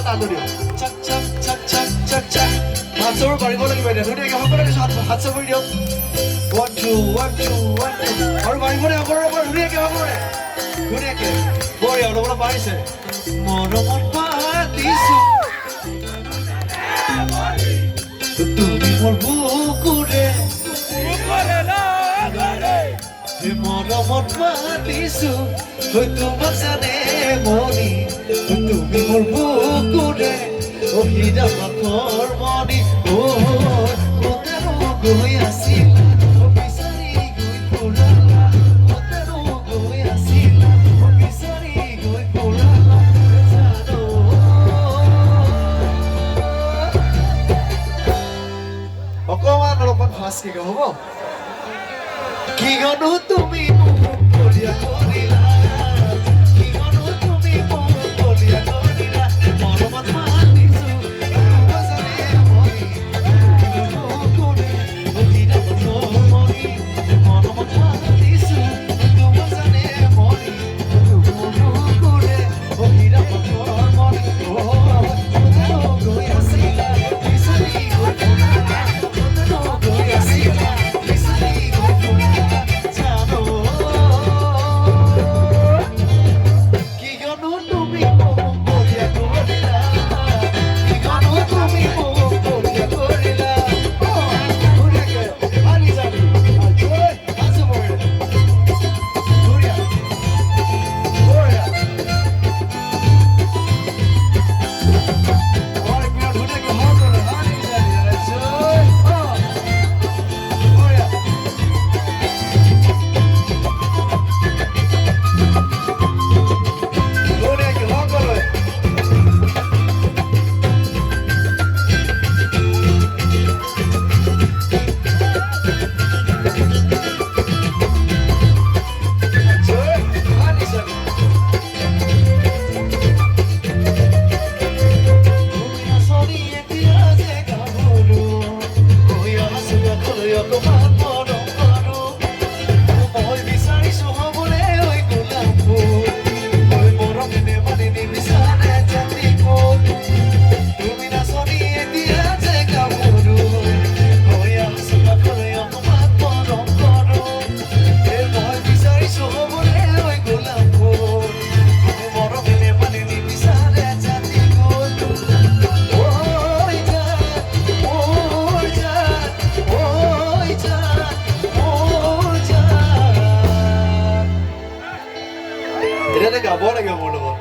নাদৰিও চাক চাক চাক চাক চাক চাক হাত চবৰ বাঢ়িব লাগিব এতিয়া ধুনীয়াকৈ সকলোকে হাত চবৰ দিয়ক 1 2 1 2 1 2 আৰু বাঢ়িবনে সকলোৰে পৰা ধুনীয়াকৈ সকলোৰে ধুনীয়াকৈ বঢ়িয়া অলপ অলপ বাঢ়িছে মৰমত পাতিছো তুমি মোৰ বুকুৰে মৰমত মাতিছো তোমাক জানে মনি তুমি মোৰ বুকুৰে হীৰা পাথৰ মনি গৈ আছিল বিচাৰি গৈ ফুৰালা গৈ আছিল বিচাৰি গৈ ফুৰালা জানো অকমান অলপমান ফাঁচকে গাম হ'ব কি গানো তুমি মোক বলিয়া কৰিলা কি গানো তুমি মোক বলিয়া কৰিলা মৰমত মাতিছো তোমাক জানে মনি বুকুৰে হীৰা পাথৰ মনি মৰমত মাতিছো তোমাক জানে মনি বুকুৰে হীৰা পাথৰ মনি গৈ আছিলা বিচাৰি গৈ ফুৰালা গৈ আছিলা বিচাৰি গৈ ফুৰালা জানো কি গানো তুমি মোক বলিয়া কৰিলা কি গানো তুমি মোক বলিয়া কৰিলা ধুনীয়াকৈ আনি যাবি আছো বঢ়িয়া বঢ়িয়া বঢ়িয়া ধুনীয়াকৈ সকলো আনি যাবি বঢ়িয়া ধুনীয়াকৈ সকলোৱে আনি যাবি তুমি নাচনি এতিয়া যে গাভৰু হৈ আছো গাখলৈ অকমান মৰম কৰো মই বিচাৰিছো হ'বলে ঐ গোলাপ ফুল ঐ মৰমেৰে মানি নিবিচাৰে জাতি ফুল তুমি নাচনি এতিয়া যে গাভৰু হৈ আছো গাখলৈ অকমান মৰম কৰো মই বিচাৰিছো হ'বলে ঐ গোলাপ ফুল মৰমেৰে মানি নিবিচাৰে জাতি ফুল ঐ জান ঐ জান ঐ জান ঐ জান এতিয়া গাব লাগে মোৰ লগত